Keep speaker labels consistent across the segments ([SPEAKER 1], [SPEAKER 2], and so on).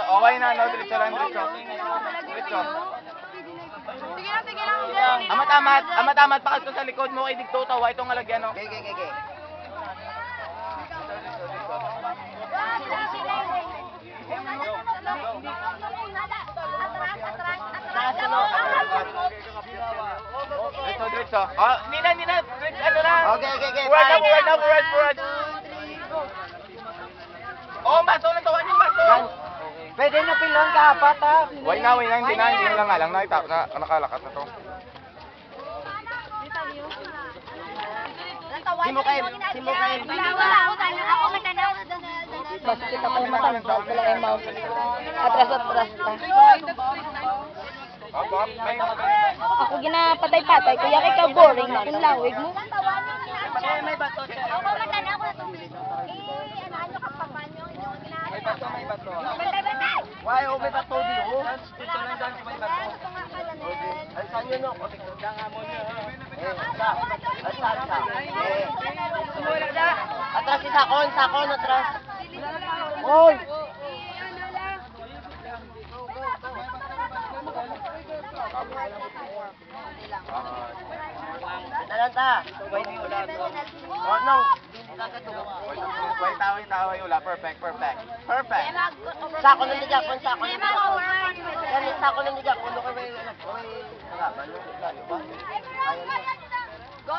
[SPEAKER 1] Okay na, no? Diretso lang, diretso. Diretso. Amat-amat, pakas ko sa likod mo, kay Digtota, wa itong alagyan, no?
[SPEAKER 2] Okay.
[SPEAKER 1] Diretso. Oh, Nina, ano na?
[SPEAKER 2] Okay.
[SPEAKER 1] Forward. Oh, baso lang tawanin, baso.
[SPEAKER 2] Pwede na pilon ka, apat ha.
[SPEAKER 1] Why na, hindi na nga lang, nakalakat na to.
[SPEAKER 2] Simukay.
[SPEAKER 3] Ako matanaw.
[SPEAKER 2] Basta kita pa naman wala yung mouse. Atras ta. Ako ginapatay-patay, kuya kay ka boring na kung lawig mo.
[SPEAKER 3] May bato. Ako matanaw ko na tubig. Ano ka pa man yung ginagawa?
[SPEAKER 1] May bato.
[SPEAKER 3] Bantay.
[SPEAKER 2] Why, may bato di ho?
[SPEAKER 1] Dito lang dyan, may bato.
[SPEAKER 3] Ito nga pala na.
[SPEAKER 2] Ay, saan yun o? Atras si Sakon, atras. Hoy! Nalanta. Oh, no.
[SPEAKER 1] Wait, wala. Perfect.
[SPEAKER 2] Sako ng nijak, sako ng nijak. Yan, sako ng nijak. Ano ka may nalaban?
[SPEAKER 3] Go,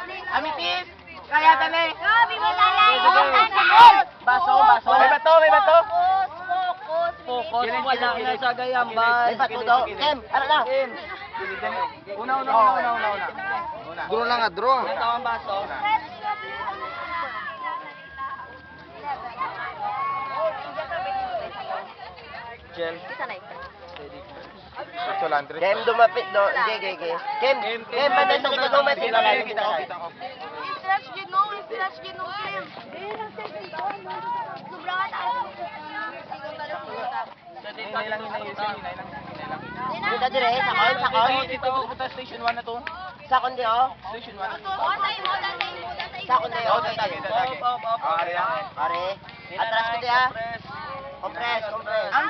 [SPEAKER 3] please.
[SPEAKER 1] Amitis! Kaya dali!
[SPEAKER 3] Go, bibitalay.
[SPEAKER 2] Baso.
[SPEAKER 1] May bato!
[SPEAKER 3] Focus.
[SPEAKER 2] Wala na sa gayambal. May bato daw. Kem, ano na?
[SPEAKER 1] Una.
[SPEAKER 2] Draw na nga, draw.
[SPEAKER 1] Ito ang baso. Gel. Ito lang, diretso.
[SPEAKER 2] Kem, dumapit do. Gege. Kem, banda sa likod dumapit.
[SPEAKER 1] Kita ko.
[SPEAKER 3] Stretch ginoo, Kim. Sobrang taas.
[SPEAKER 1] Hinay lang.
[SPEAKER 2] Dito dire, sakon.
[SPEAKER 1] Ito, pupunta station 1 na to.
[SPEAKER 2] Sakon di oh.
[SPEAKER 1] Station 1.
[SPEAKER 2] Sakon di oh.
[SPEAKER 1] Ari.
[SPEAKER 2] Pare. Atras ko di ah. Compress.
[SPEAKER 1] Ang